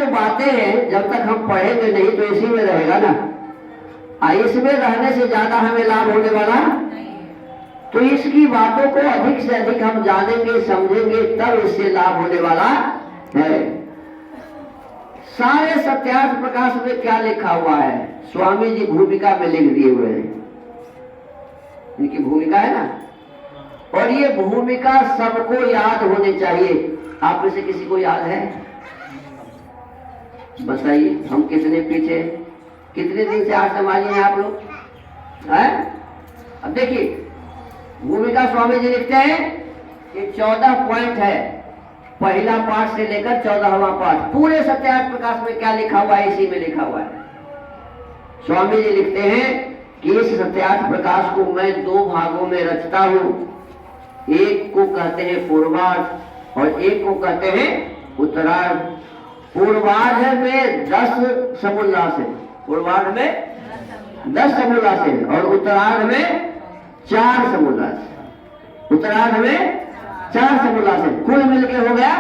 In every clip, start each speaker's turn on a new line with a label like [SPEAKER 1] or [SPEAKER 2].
[SPEAKER 1] जो बातें हैं जब तक हम पढ़ेंगे नहीं तो इसी में रहेगा ना। इसमें रहने से ज्यादा हमें लाभ होने वाला, तो इसकी बातों को अधिक से अधिक हम जानेंगे समझेंगे तब इससे लाभ होने वाला है। सारे सत्यार्थ प्रकाश में क्या लिखा हुआ है, स्वामी जी भूमिका में लिख दिए हुए हैं, इनकी भूमिका है ना। और ये भूमिका सबको याद होनी चाहिए। आप में से किसी को याद है? बताइए, हम कितने पीछे, कितने दिन से आज समाजी हैं आप लोग हैं? अब देखिए भूमिका स्वामी जी लिखते हैं कि 14 पॉइंट है, पहला पाठ से लेकर 14वां पाठ। पूरे सत्यार्थ प्रकाश में क्या लिखा हुआ है, इसी में लिखा हुआ है। स्वामी जी लिखते हैं कि इस सत्यार्थ प्रकाश को मैं 2 भागों में रचता हूं। एक को कहते हैं पूर्वार्ध और एक को कहते हैं उत्तरार्ध। पूर्वार्ध में 10 समोल्लास है, पूर्वार्ध में 10 समोल्लास है और उत्तरार्ध में 4 समोल्लास। उत्तरार्ध में 4 समोल्लास है, कुल मिलकर हो गया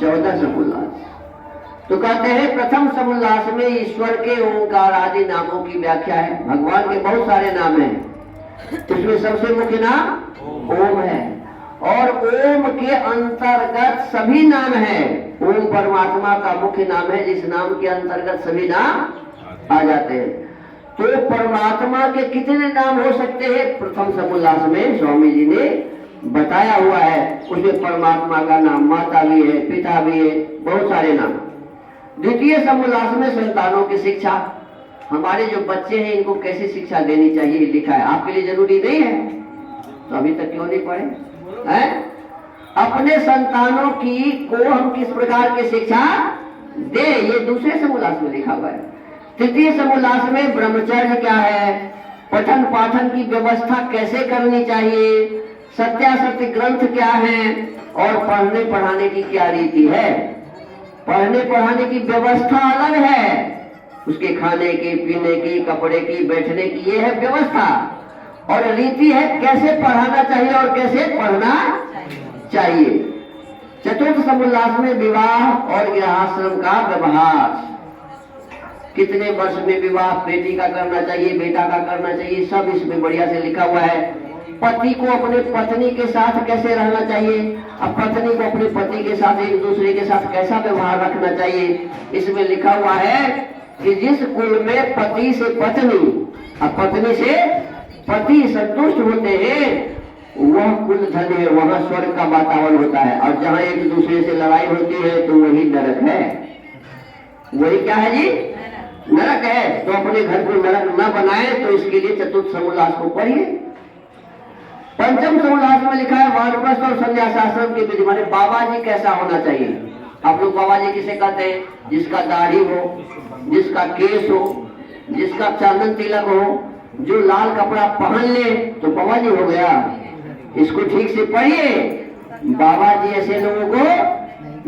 [SPEAKER 1] 14 समोल्लास। तो कहते हैं प्रथम समोल्लास में ईश्वर के ओंकार आदि नामों की व्याख्या है। भगवान के बहुत सारे नाम हैं, इसमें सबसे मुख्य नाम ओम है और ओम के अंतर्गत सभी नाम हैं। ओम परमात्मा का मुख्य नाम है, जिस नाम के अंतर्गत सभी नाम आ जाते हैं। तो परमात्मा के कितने नाम हो सकते हैं, प्रथम समोल्लास में स्वामी जी ने बताया हुआ है। उसमें परमात्मा का नाम माता भी है, पिता भी है, बहुत सारे नाम। द्वितीय समोल्लास में संतानों की शिक्षा, हमारे जो बच्चे हैं इनको कैसे शिक्षा देनी चाहिए लिखा है। आपके लिए जरूरी नहीं है तो अभी तक क्यों नहीं पढ़े हैं? अपने संतानों की को हम किस प्रकार की शिक्षा दे, ये दूसरे समोल्लास में लिखा हुआ है। तृतीय समोल्लास में ब्रह्मचर्य क्या है, पठन पाठन की व्यवस्था कैसे करनी चाहिए, सत्यासत्य ग्रंथ क्या है और पढ़ने पढ़ाने की क्या रीति है। पढ़ने पढ़ाने की व्यवस्था अलग है, उसके खाने की, पीने की, कपड़े की, बैठने की, ये है व्यवस्था। और रीति है कैसे पढ़ाना चाहिए और कैसे पढ़ना चाहिए। चतुर्थ समोल्लास में विवाह और गृहस्थाश्रम का व्यवहार, कितने वर्ष में विवाह बेटी का करना चाहिए, बेटा का करना चाहिए, सब इसमें बढ़िया से लिखा हुआ है। पति को अपने पत्नी के साथ कैसे रहना चाहिए, अब पत्नी को अपने पति के साथ एक दूसरे के साथ कैसा व्यवहार रखना चाहिए, इसमें लिखा हुआ है कि जिस कुल में पति से पत्नी और पत्नी से पति संतुष्ट होते हैं वह कुल धन है, वहां स्वर्ग का वातावरण होता है। और जहां एक दूसरे से लड़ाई होती है तो वही नरक है। वही क्या है जी, नरक है। तो अपने घर को नरक न बनाए तो इसके लिए चतुर्थ समोल्लास को पढ़िए। पंचम समोल्लास में लिखा है वानप्रस्थ और संन्यासाश्रम की विधि, माने बाबा जी कैसा होना चाहिए। आप लोग बाबा जी किसे कहते हैं, जिसका दाढ़ी हो, जिसका केस हो, जिसका चंदन तिलक हो, जो लाल कपड़ा पहन ले तो बाबा जी हो गया। इसको ठीक से पढ़िए। बाबा जी ऐसे लोगों को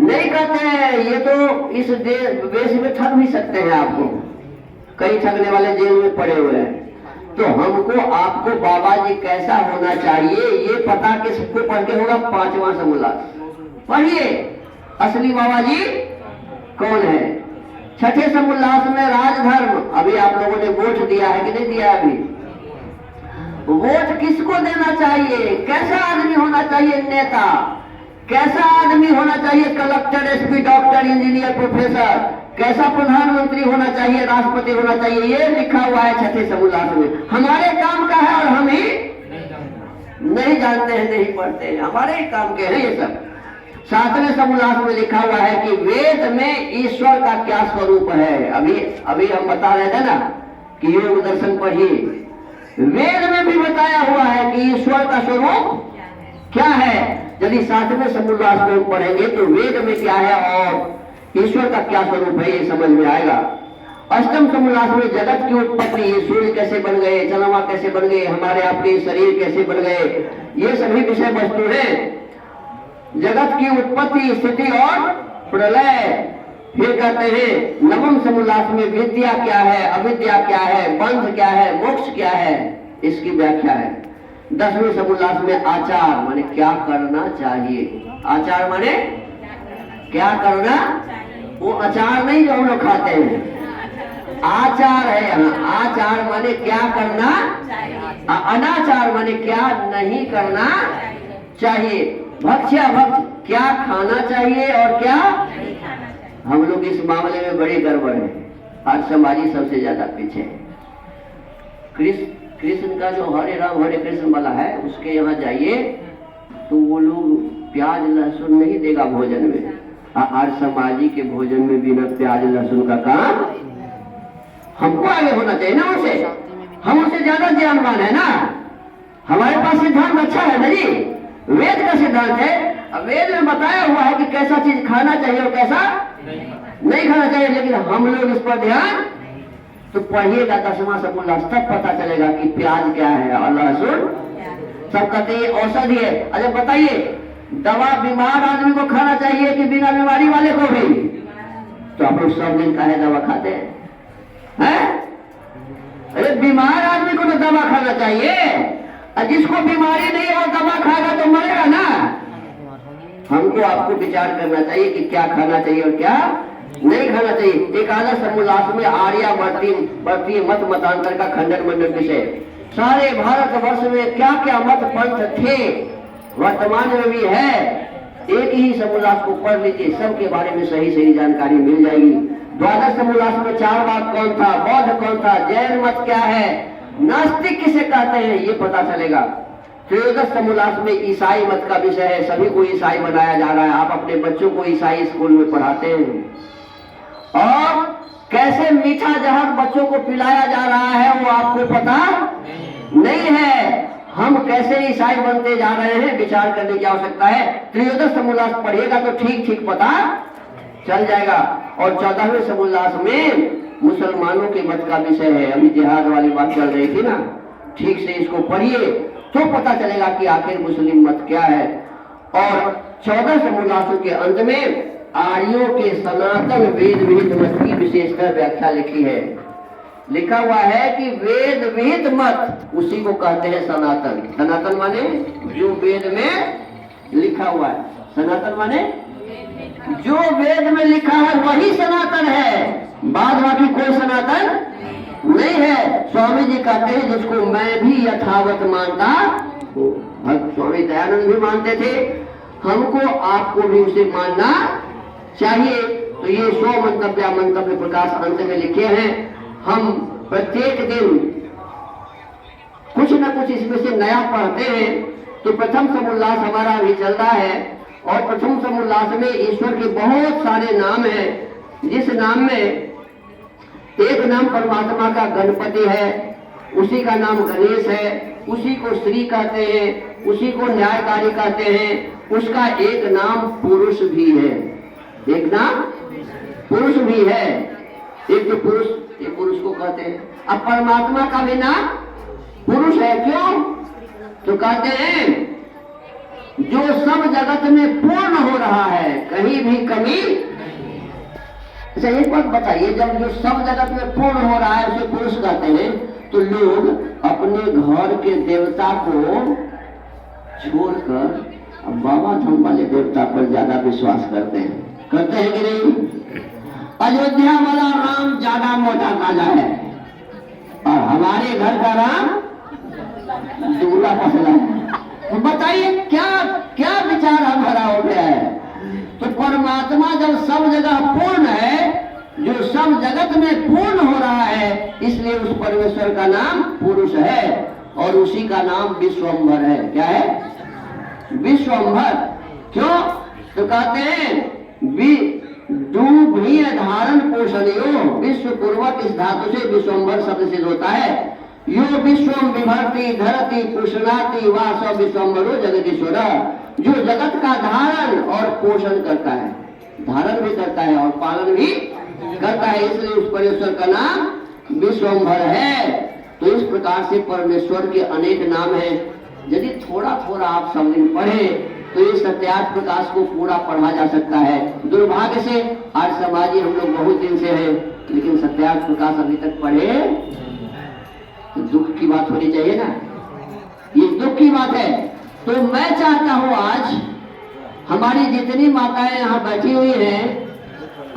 [SPEAKER 1] नहीं कहते हैं, ये तो इस देश में ठग भी सकते हैं आपको, कई ठगने वाले जेल में पड़े हुए हैं। तो हमको आपको बाबा जी कैसा होना चाहिए ये पता किसको पढ़ के होगा, 5वां समोल्लास पढ़िए, असली बाबा जी कौन है। छठे समोल्लास में राजधर्म, अभी आप लोगों ने वोट दिया है कि नहीं दिया, अभी वोट किसको देना चाहिए, कैसा आदमी होना चाहिए, नेता कैसा आदमी होना चाहिए, collector, SP, doctor, engineer, professor, कैसा प्रधानमंत्री होना चाहिए, राष्ट्रपति होना चाहिए, ये लिखा हुआ है छठे समोल्लास में। हमारे काम का है और हम ही नहीं जानते हैं, नहीं पढ़ते हैं, हमारे ही काम के हैं ये सब। 7वें समोल्लास में लिखा हुआ है कि वेद में ईश्वर का क्या स्वरूप है। अभी हम बता रहे थे ना कि योग दर्शन पढ़िए, वेद में भी बताया हुआ है कि ईश्वर का स्वरूप क्या है। यदि 7वें समोल्लास में पढ़ेंगे तो वेद में क्या है और ईश्वर का क्या स्वरूप है ये समझ में आएगा। 8वें समोल्लास में जगत की उत्पत्ति, सूर्य कैसे बन गए, चंद्रमा कैसे बन गए, हमारे आपके शरीर कैसे बन गए, ये सभी विषय वस्तु है। जगत की उत्पत्ति, स्थिति और प्रलय। फिर कहते हैं 9वें समोल्लास में विद्या क्या है, अविद्या क्या है, बंध क्या है, मोक्ष क्या है, इसकी व्याख्या है। 10वें समोल्लास में आचार माने क्या करना चाहिए। आचार माने क्या करना वो अचार नहीं जो हम लोग खाते हैं, आचार है यहाँ। आचार माने क्या करना, अनाचार माने क्या नहीं करना चाहिए। भक्ष्या भक्त क्या खाना चाहिए और क्या। हम लोग इस मामले में बड़ी गड़बड़ है, आज समाजी सबसे ज्यादा पीछे है। कृष्ण का जो हरे राम हरे कृष्ण वाला है, उसके यहाँ जाइए तो वो लोग प्याज लहसुन नहीं देगा भोजन में। और समाजी के भोजन में बिना प्याज लहसुन का काम। हमको आगे होना चाहिए ना उनसे, हम उनसे ज्यादा ज्ञानवान है ना। हमारे पास सिद्धांत अच्छा है ना जी, वेद का सिद्धांत है। अब वेद में बताया हुआ है कि कैसा चीज खाना चाहिए और कैसा नहीं खाना चाहिए, लेकिन हम लोग इस पर ध्यान। तो पढ़िएगा 10वां समूला, तब पता चलेगा कि प्याज क्या है और लहसुन। सब कहते हैं औषधि है। अच्छा बताइए, दवा बीमार आदमी को खाना चाहिए कि बिना बीमारी वाले को भी? तो आप लोग सब दिन का है दवा खाते हैं? अरे बीमार आदमी को तो दवा खाना चाहिए, और जिसको बीमारी नहीं हो दवा खाएगा तो मरेगा ना। हमको आपको विचार करना चाहिए कि क्या खाना चाहिए और क्या नहीं खाना चाहिए। एकादश समोल्लास में आर्या बढ़ती मत मतांतर का खंडन मंडन विषय। सारे भारतवर्ष में क्या क्या मत पंथ थे, वर्तमान में भी है। एक ही समोल्लास को पढ़ लीजिए, सबके बारे में सही सही जानकारी मिल जाएगी। द्वादश समोल्लास में 4 बात कौन था, बौद्ध कौन था, जैन मत क्या है, नास्तिक किसे कहते हैं, ये पता चलेगा। त्रयोदश समोल्लास में ईसाई मत का विषय है, सभी को ईसाई बनाया जा रहा है। आप अपने बच्चों को ईसाई स्कूल में पढ़ाते हैं, और कैसे मीठा जहर बच्चों को पिलाया जा रहा है वो आपको पता नहीं है। हम कैसे ईसाई बनते जा रहे हैं, विचार करने की आवश्यकता है। त्रयोदश समोल्लास पढ़िएगा तो ठीक ठीक पता चल जाएगा। और 14वें समोल्लास में मुसलमानों के मत का विषय है। अभी जिहाद वाली बात चल रही थी ना, ठीक से इसको पढ़िए तो पता चलेगा कि आखिर मुस्लिम मत क्या है। और 14 समोल्लासों के अंत में आर्यों के सनातन वेद विहित मत की विशेषकर व्याख्या लिखी है। लिखा हुआ है कि वेद विहित मत उसी को कहते हैं सनातन। सनातन माने जो वेद में लिखा हुआ है। सनातन माने जो वेद में लिखा है वही सनातन है, बाद बाकी कोई सनातन नहीं है। स्वामी जी कहते हैं जिसको मैं भी यथावत मानता हूँ। स्वामी दयानंद भी मानते थे, हमको आपको भी उसे मानना चाहिए। तो ये 100 मंतव्य प्रकाश अंत में लिखे हैं। हम प्रत्येक दिन कुछ न कुछ इसमें से नया पढ़ते हैं। तो प्रथम समोल्लास हमारा अभी चल रहा है, और प्रथम समोल्लास में ईश्वर के बहुत सारे नाम हैं। जिस नाम में एक नाम परमात्मा का गणपति है, उसी का नाम गणेश है, उसी को श्री कहते हैं, उसी को न्यायकारी कहते हैं। उसका एक नाम पुरुष भी है, एक नाम पुरुष भी है। एक तो पुरुष, एक पुरुष को कहते हैं। अब परमात्मा का भी नाम पुरुष है, क्यों? तो कहते हैं जो सब जगत में पूर्ण हो रहा है, कहीं भी कमी। अच्छा एक बात बताइए, जब जो सब जगत में पूर्ण हो रहा है उसे पुरुष कहते हैं, तो लोग अपने घर के देवता को छोड़कर अब बाबा धाम वाले देवता पर ज्यादा विश्वास करते हैं कि नहीं? अयोध्या वाला राम ज्यादा मोटा ताजा है, और हमारे घर का राम दूल्हा पसला है। तो बताइए क्या क्या विचार हमारा हो गया है? तो परमात्मा जब सब जगह पूर्ण है, जो सब जगत में पूर्ण हो रहा है, इसलिए उस परमेश्वर का नाम पुरुष है, और उसी का नाम विश्वम्भर है। क्या है? विश्वम्भर। क्यों? तो कहते हैं दूभीय धारण पोषणियो विश्व पूर्वक, इस धातु से विश्वम्भर शब्द सिद्ध होता है। यो विश्वम विभर्ति धरती पुष्णाति वास विश्वम्भरो जगदीश्वर, जो जगत का धारण और पोषण करता है, धारण भी करता है और पालन भी करता है, इसलिए उस परमेश्वर का नाम विश्वम्भर है। तो इस प्रकार से परमेश्वर के अनेक नाम हैं। यदि थोड़ा थोड़ा आप सब दिन पढ़े तो ये सत्यार्थ प्रकाश को पूरा पढ़ा जा सकता है। दुर्भाग्य से आज समाजी हम लोग बहुत दिन से हैं, लेकिन सत्यार्थ प्रकाश अभी तक पढ़े तो दुख की बात होनी चाहिए ना, ये दुख की बात है। तो मैं चाहता हूं आज हमारी जितनी माताएं यहाँ बैठी हुई हैं,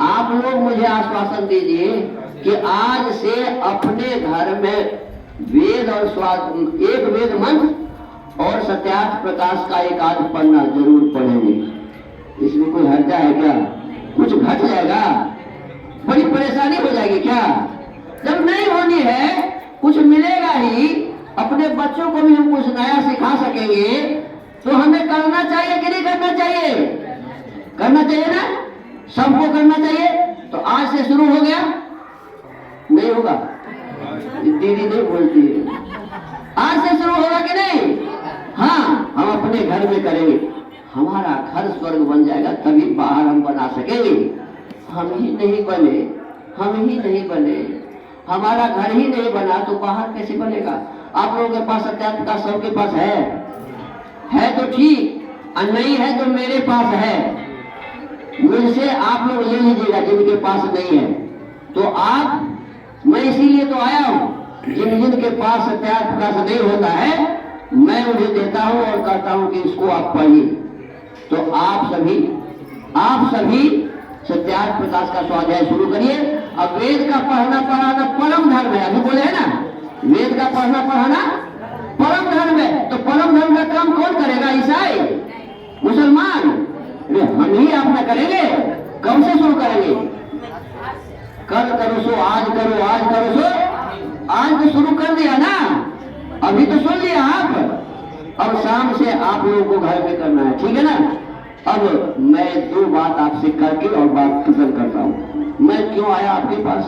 [SPEAKER 1] आप लोग मुझे आश्वासन दीजिए कि आज से अपने घर में वेद और एक वेद मंत्र और सत्यार्थ प्रकाश का एक आध पढ़ना जरूर पढ़ेंगे। इसमें कोई हर्जा है क्या? कुछ घट जाएगा? बड़ी परेशानी हो जाएगी क्या? जब नहीं होनी है, कुछ मिलेगा ही, अपने बच्चों को भी हम कुछ नया सिखा सकेंगे, तो हमें करना चाहिए कि नहीं करना चाहिए? करना चाहिए ना, सबको करना चाहिए। तो आज से शुरू हो गया? नहीं होगा? दीदी नहीं बोलती है। आज से शुरू होगा कि नहीं? हाँ, हम अपने घर में करेंगे। हमारा घर स्वर्ग बन जाएगा, तभी बाहर हम बना सकेंगे। हम ही नहीं बने, हमारा घर ही नहीं बना तो बाहर कैसे बनेगा? आप लोगों के पास सत्यार्थ का सबके पास है तो ठीक, और नहीं है तो मेरे पास है। मुझसे आप लोग ले लीजिएगा जिनके पास नहीं है। तो मैं इसीलिए तो आया हूँ, जिनके पास सत्यार्थ प्रकाश नहीं होता है, मैं उन्हें देता हूँ और कहता हूँ कि इसको आप पढ़िए। तो आप सभी सत्यार्थ प्रकाश का स्वाध्याय शुरू करिए। अब वेद का पढ़ना पढ़ाना परम धर्म है, अभी बोले है ना, वेद का पढ़ना पढ़ाना परम धर्म है। तो परम धर्म का काम कौन करेगा? ईसाई, मुसलमान? हम ही अपना करेंगे। कब से शुरू करेंगे? कल करो सो आज करो, आज करो सो आज तो शुरू कर दिया ना, अभी तो सुन लिया आप। अब शाम से आप लोगों को घर में करना है, ठीक है ना? अब मैं दो बात आपसे करके और बात खत्म करता हूँ। मैं क्यों आया आपके पास?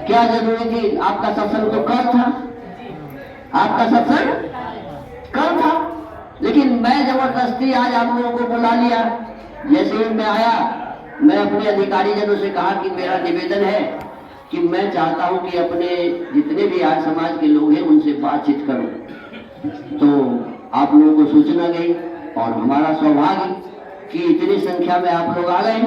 [SPEAKER 1] क्या जरूरी थी? आपका सत्संग तो कल था, आपका सत्संग कल था, लेकिन मैं जबरदस्ती आज आप लोगों को बुला लिया। जैसे ही मैं आया, मैं अपने अधिकारी जनों से कहा कि मेरा निवेदन है कि मैं चाहता हूं कि अपने जितने भी आज समाज के लोग हैं उनसे बातचीत करूं। तो आप लोगों को सूचना गई और हमारा सौभाग्य कि इतनी संख्या में आप लोग आ गए।